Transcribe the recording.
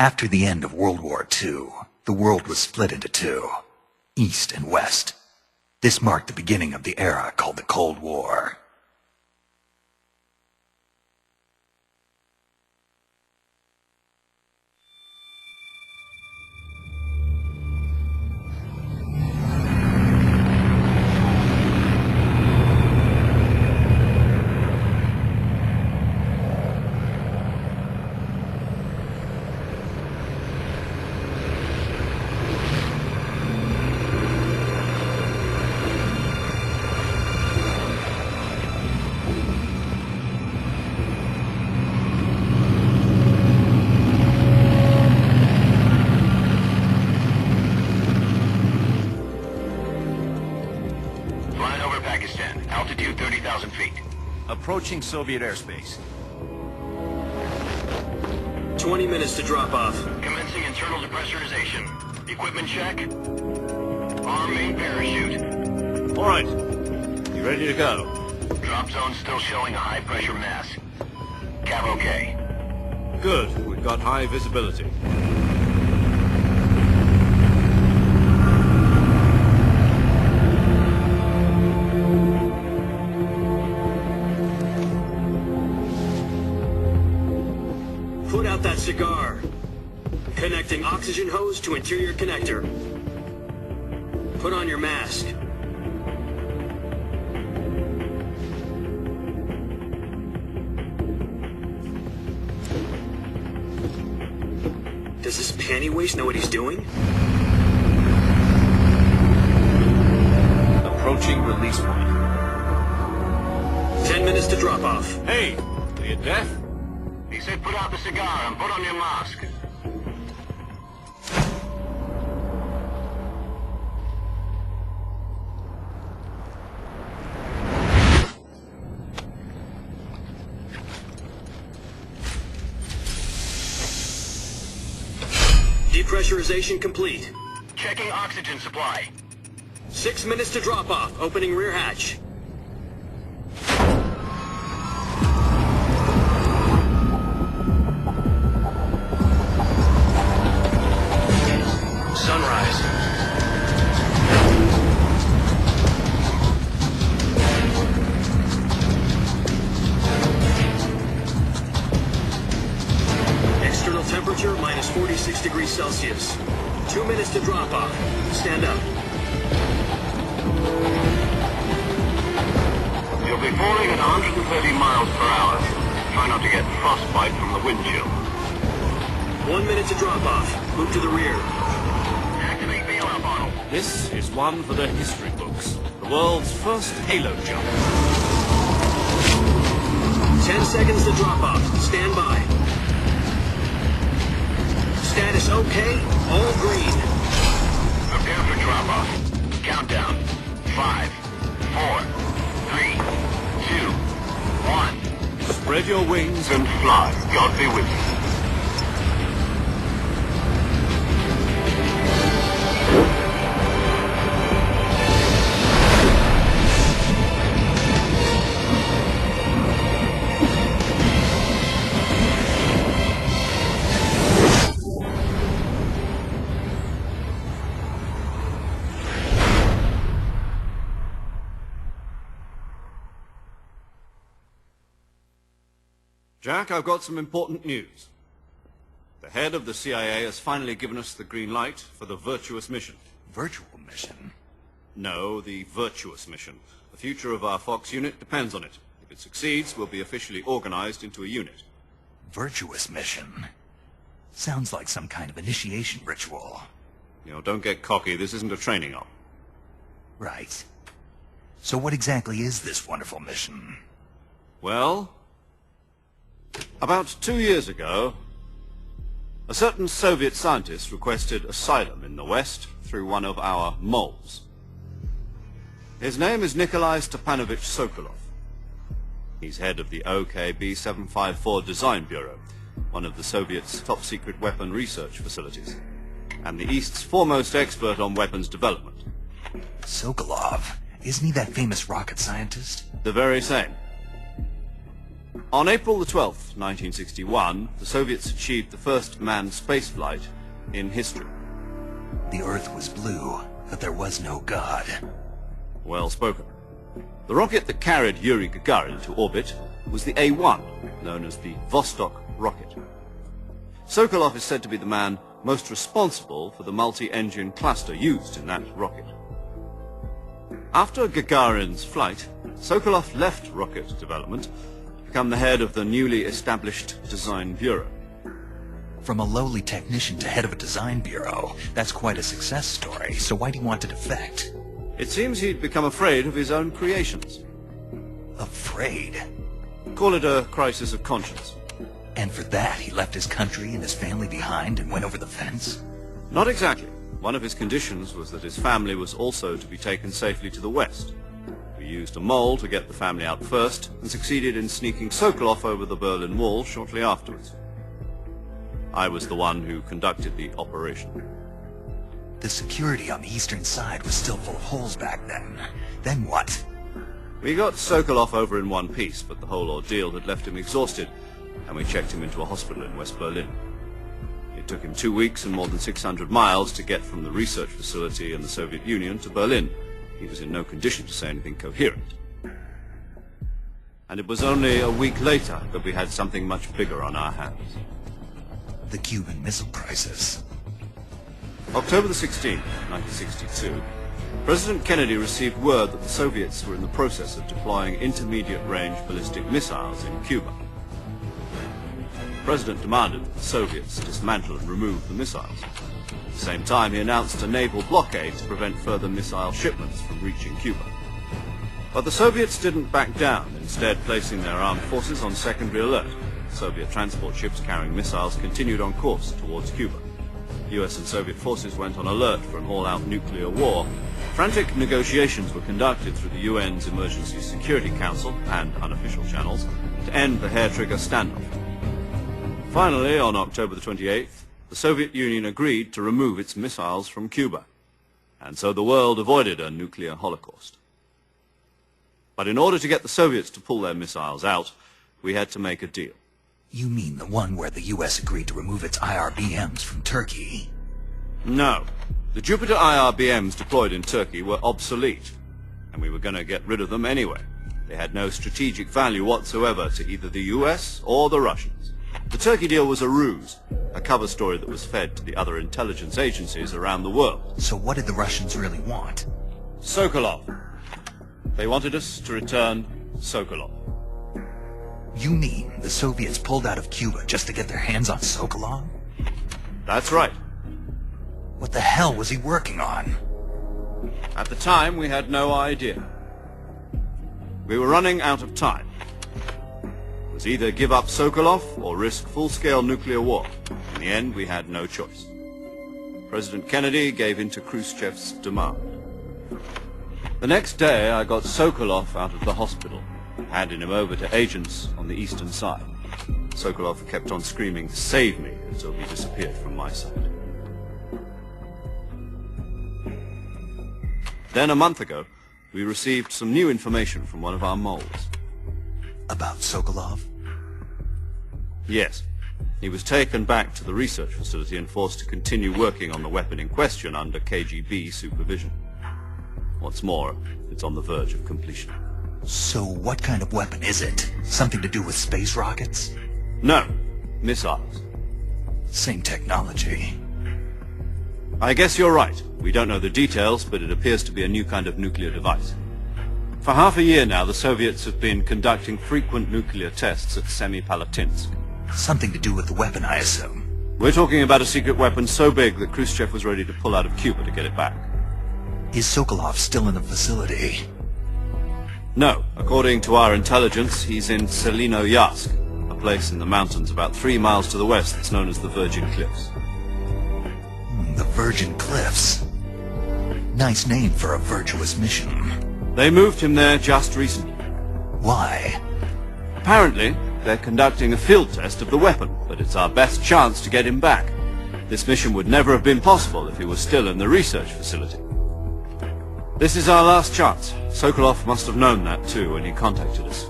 After the end of World War II, the world was split into two, East and West. This marked the beginning of the era called the Cold War. Altitude 30,000 feet. Approaching Soviet airspace. 20 minutes to drop off. Commencing internal depressurization. Equipment check. Arm main parachute. All right. You ready to go? Drop zone still showing a high pressure mass. Cav okay. Good. We've got high visibility. Put out that cigar. Connecting oxygen hose to interior connector. Put on your mask. Does this panty waste know what he's doing? Approaching release point. 10 minutes to drop off. Hey, are you deaf? He said put out the cigar and put on your mask. Depressurization complete. Checking oxygen supply. 6 minutes to drop off. Opening rear hatch. Sunrise. External temperature minus 46 degrees Celsius. 2 minutes to drop off. Stand up. You'll be falling at 130 miles per hour. Try not to get frostbite from the wind chill. 1 minute to drop off. Move to the rear. Activate bailout bottle. This is one for the history books. The world's first halo jump. 10 seconds to drop off. Stand by. Status okay. All green. Prepare for drop off. Countdown. 5, 4, 3, 2, 1. Spread your wings And fly. God be with you. Jack, I've got some important news. The head of the CIA has finally given us the green light for the Virtuous Mission. Virtual Mission? No, the Virtuous Mission. The future of our Fox unit depends on it. If it succeeds, we'll be officially organized into a unit. Virtuous Mission? Sounds like some kind of initiation ritual. You know, don't get cocky. This isn't a training op. Right. So what exactly is this wonderful mission? Well, about 2 years ago, a certain Soviet scientist requested asylum in the West through one of our moles. His name is Nikolai Stepanovich Sokolov. He's head of the OKB-754 Design Bureau, one of the Soviets' top-secret weapon research facilities, and the East's foremost expert on weapons development. Sokolov? Isn't he that famous rocket scientist? The very same. On April the 12th, 1961, the Soviets achieved the first manned spaceflight in history. The Earth was blue, but there was no God. Well spoken. The rocket that carried Yuri Gagarin to orbit was the A-1, known as the Vostok rocket. Sokolov is said to be the man most responsible for the multi-engine cluster used in that rocket. After Gagarin's flight, Sokolov left rocket development to become the head of the newly established Design Bureau. From a lowly technician to head of a design bureau, that's quite a success story, so why'd he want to defect? It seems he'd become afraid of his own creations. Afraid? Call it a crisis of conscience. And for that, he left his country and his family behind and went over the fence? Not exactly. One of his conditions was that his family was also to be taken safely to the west. We used a mole to get the family out first and succeeded in sneaking Sokolov over the Berlin Wall shortly afterwards. I was the one who conducted the operation. The security on the eastern side was still full of holes back then. Then what? We got Sokolov over in one piece, but the whole ordeal had left him exhausted, and we checked him into a hospital in West Berlin. It took him 2 weeks and more than 600 miles to get from the research facility in the Soviet Union to Berlin. He was in no condition to say anything coherent. And it was only a week later that we had something much bigger on our hands. The Cuban Missile Crisis. October the 16th, 1962, President Kennedy received word that the Soviets were in the process of deploying intermediate-range ballistic missiles in Cuba. The President demanded that the Soviets dismantle and remove the missiles. At the same time, he announced a naval blockade to prevent further missile shipments from reaching Cuba. But the Soviets didn't back down, instead placing their armed forces on secondary alert. Soviet transport ships carrying missiles continued on course towards Cuba. US and Soviet forces went on alert for an all-out nuclear war. Frantic negotiations were conducted through the UN's Emergency Security Council and unofficial channels to end the hair-trigger standoff. Finally, on October the 28th, the Soviet Union agreed to remove its missiles from Cuba, and so the world avoided a nuclear holocaust. But in order to get the Soviets to pull their missiles out, we had to make a deal. You mean the one where the US agreed to remove its IRBMs from Turkey? No. The Jupiter IRBMs deployed in Turkey were obsolete, and we were going to get rid of them anyway. They had no strategic value whatsoever to either the US or the Russians. The Turkey deal was a ruse, a cover story that was fed to the other intelligence agencies around the world. So what did the Russians really want? Sokolov. They wanted us to return Sokolov. You mean the Soviets pulled out of Cuba just to get their hands on Sokolov? That's right. What the hell was he working on? At the time, we had no idea. We were running out of time. It was either give up Sokolov or risk full-scale nuclear war. In the end, we had no choice. President Kennedy gave in to Khrushchev's demand. The next day, I got Sokolov out of the hospital, handing him over to agents on the eastern side. Sokolov kept on screaming, "Save me," until he disappeared from my side. Then a month ago, we received some new information from one of our moles. About Sokolov? Yes. He was taken back to the research facility and forced to continue working on the weapon in question under KGB supervision. What's more, it's on the verge of completion. So what kind of weapon is it? Something to do with space rockets? No. Missiles. Same technology. I guess you're right. We don't know the details, but it appears to be a new kind of nuclear device. For half a year now, the Soviets have been conducting frequent nuclear tests at Semipalatinsk. Something to do with the weapon, I assume. We're talking about a secret weapon so big that Khrushchev was ready to pull out of Cuba to get it back. Is Sokolov still in the facility? No. According to our intelligence, he's in Selinoyarsk, a place in the mountains about 3 miles to the west that's known as the Virgin Cliffs. The Virgin Cliffs. Nice name for a virtuous mission. They moved him there just recently. Why? Apparently, they're conducting a field test of the weapon, but it's our best chance to get him back. This mission would never have been possible if he was still in the research facility. This is our last chance. Sokolov must have known that too when he contacted us.